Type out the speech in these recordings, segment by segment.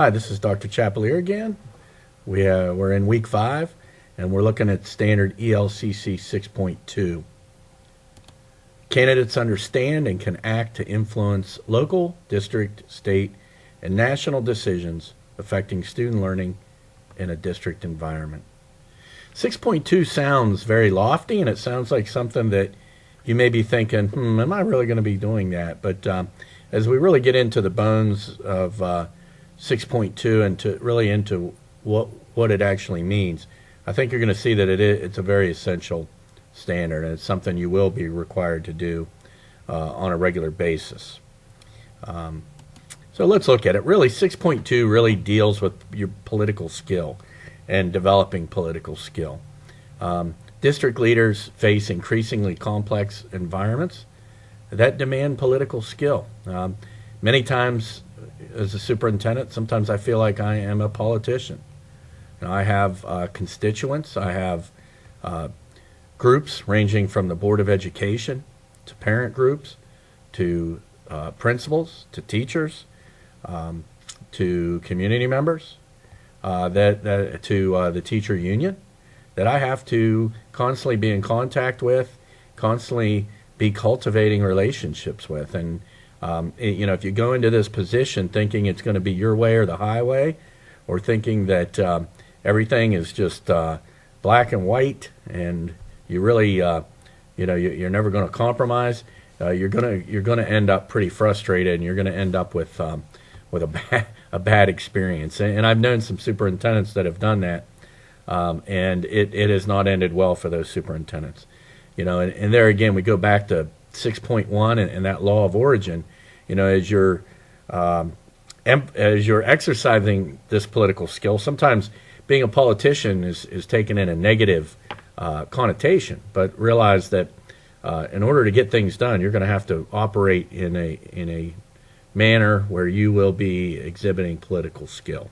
Hi, this is Dr. Chapelier again. We're in week 5, and we're looking at standard ELCC 6.2. Candidates understand and can act to influence local, district, state, and national decisions affecting student learning in a district environment. 6.2 sounds very lofty, and it sounds like something that you may be thinking, am I really going to be doing that? But as we really get into the bones of 6.2 and into what it actually means, I think you're going to see that it's a very essential standard, and it's something you will be required to do on a regular basis. So let's look at it. Really, 6.2 really deals with your political skill and developing political skill. District leaders face increasingly complex environments that demand political skill. Many times, as a superintendent, sometimes I feel like I am a politician. I have constituents. I have groups ranging from the Board of Education to parent groups to principals to teachers to community members to the teacher union that I have to constantly be in contact with, constantly be cultivating relationships with. And if you go into this position thinking it's going to be your way or the highway, or thinking that everything is just black and white, and you really, you're never going to compromise, you're going to end up pretty frustrated, and you're going to end up with a bad experience. And I've known some superintendents that have done that, and it has not ended well for those superintendents. And there again, we go back to 6.1 and that law of origin. As you're exercising this political skill, sometimes being a politician is taken in a negative connotation. But realize that in order to get things done, you're going to have to operate in a manner where you will be exhibiting political skill.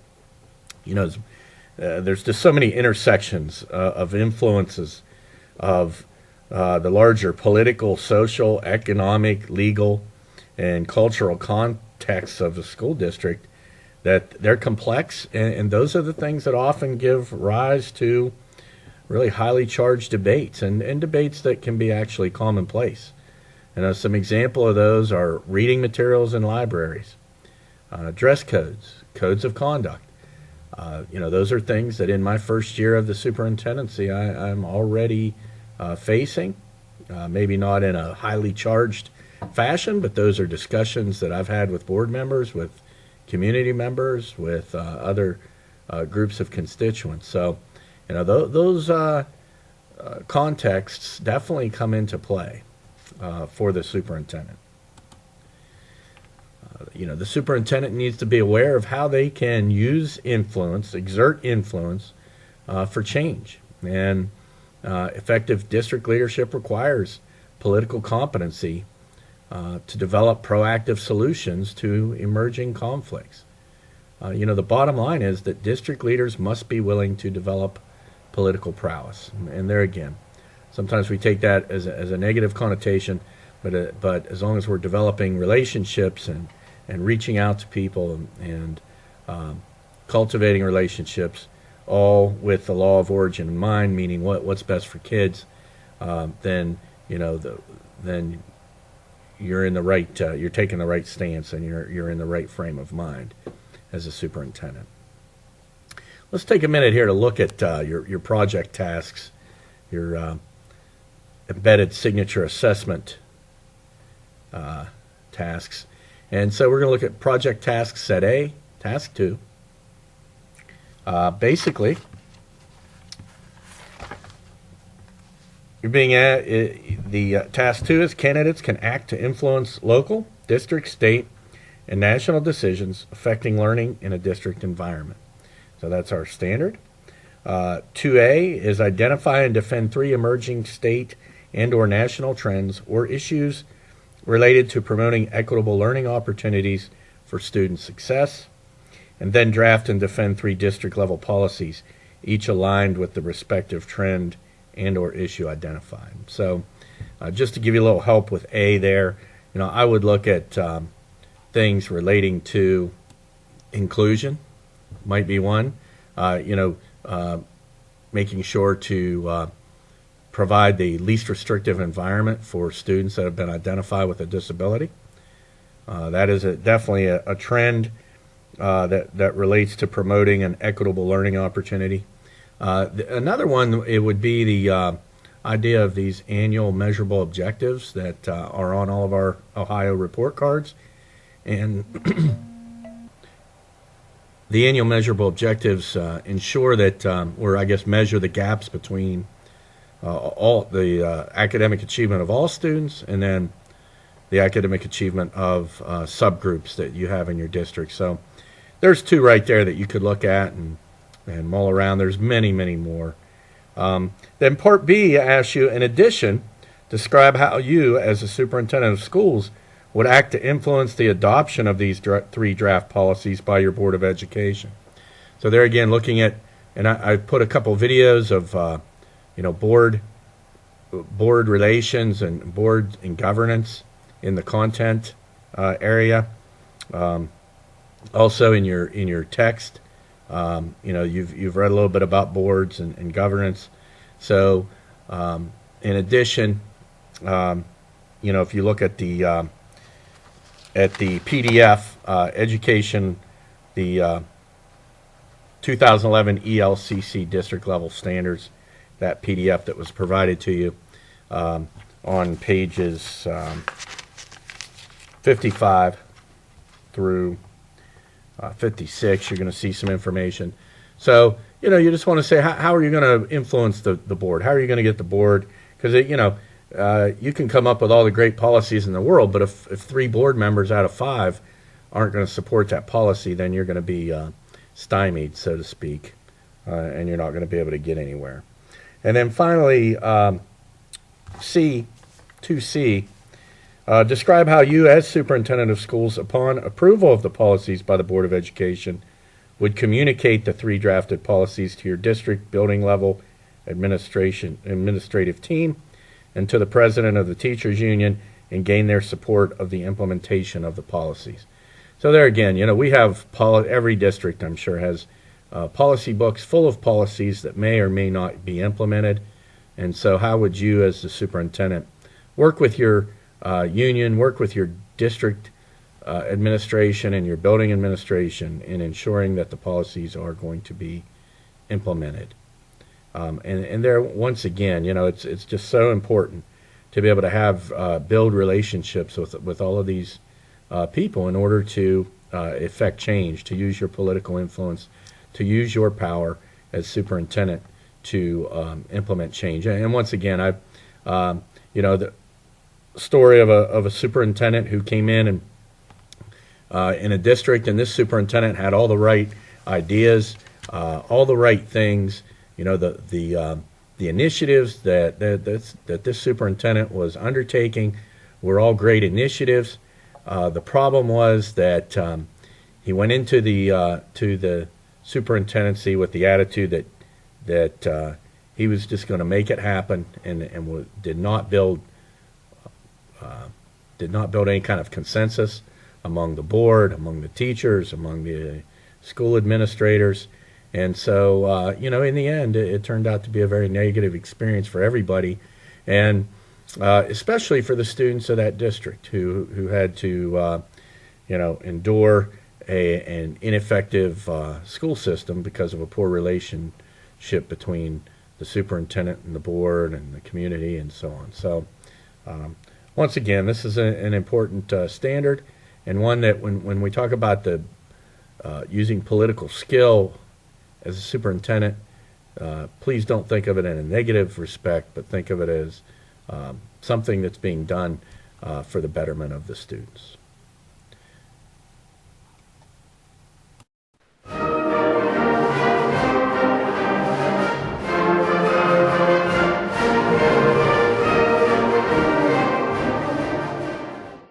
There's just so many intersections of influences of the larger political, social, economic, legal, and cultural contexts of the school district, that they're complex, and those are the things that often give rise to really highly charged debates, and debates that can be actually commonplace. And some example of those are reading materials in libraries, dress codes, codes of conduct. Those are things that in my first year of the superintendency I'm already facing, maybe not in a highly charged fashion, but those are discussions that I've had with board members, with community members, with other groups of constituents. So, those contexts definitely come into play for the superintendent. The superintendent needs to be aware of how they can use influence, exert influence for change. And effective district leadership requires political competency to develop proactive solutions to emerging conflicts. The bottom line is that district leaders must be willing to develop political prowess. And there again, sometimes we take that as a negative connotation, but as long as we're developing relationships and reaching out to people and cultivating relationships, all with the law of origin in mind, meaning what's best for kids, then you're in the right, you're taking the right stance, and you're in the right frame of mind as a superintendent. Let's take a minute here to look at your project tasks, your embedded signature assessment tasks. And so we're going to look at project task set A, task 2. Basically, you're being at the task 2 is candidates can act to influence local, district, state, and national decisions affecting learning in a district environment. So that's our standard. 2A is identify and defend 3 emerging state and or national trends or issues related to promoting equitable learning opportunities for student success, and then draft and defend 3 district level policies, each aligned with the respective trend and or issue identified. So just to give you a little help with A there, I would look at things relating to inclusion, might be one. You know, making sure to provide the least restrictive environment for students that have been identified with a disability. That is definitely a trend that relates to promoting an equitable learning opportunity. Another one, it would be the idea of these annual measurable objectives that are on all of our Ohio report cards. And the annual measurable objectives ensure that, or I guess measure the gaps between all the academic achievement of all students and then the academic achievement of subgroups that you have in your district. So there's two right there that you could look at and mull around. There's many, many more. Then Part B asks you, in addition, describe how you, as a superintendent of schools, would act to influence the adoption of these three draft policies by your Board of Education. So there again, looking at, and I put a couple videos of, you know, board relations and board and governance in the content area. Also in your text, you know, you've read a little bit about boards and governance. So in addition, you know, if you look at the PDF, education, the 2011 ELCC district level standards, that PDF that was provided to you on pages 55 through 56, you're going to see some information. So, you know, you just want to say, how are you going to influence the board? How are you going to get the board? Because, you know, you can come up with all the great policies in the world, but if 3 board members out of 5 aren't going to support that policy, then you're going to be stymied, so to speak, and you're not going to be able to get anywhere. And then finally, C, 2C, describe how you, as superintendent of schools, upon approval of the policies by the Board of Education, would communicate the 3 drafted policies to your district building level administrative team and to the president of the teachers union and gain their support of the implementation of the policies. So there again, you know, we have every district, I'm sure, has policy books full of policies that may or may not be implemented. And so how would you, as the superintendent, work with your union, work with your district administration and your building administration in ensuring that the policies are going to be implemented? And there, once again, you know, it's just so important to be able to have build relationships with all of these people in order to effect change, to use your political influence, to use your power as superintendent to implement change. And once again, you know, the story of a superintendent who came in a district, and this superintendent had all the right ideas, all the right things. You know, the initiatives that this superintendent was undertaking were all great initiatives. The problem was that he went into the superintendency with the attitude that he was just going to make it happen, and did not build any kind of consensus among the board, among the teachers, among the school administrators. And so, you know, in the end, it turned out to be a very negative experience for everybody, and especially for the students of that district who had to, you know, endure an ineffective school system because of a poor relationship between the superintendent and the board and the community and so on. So, once again, this is an important standard, and one that when we talk about the using political skill as a superintendent, please don't think of it in a negative respect, but think of it as something that's being done for the betterment of the students.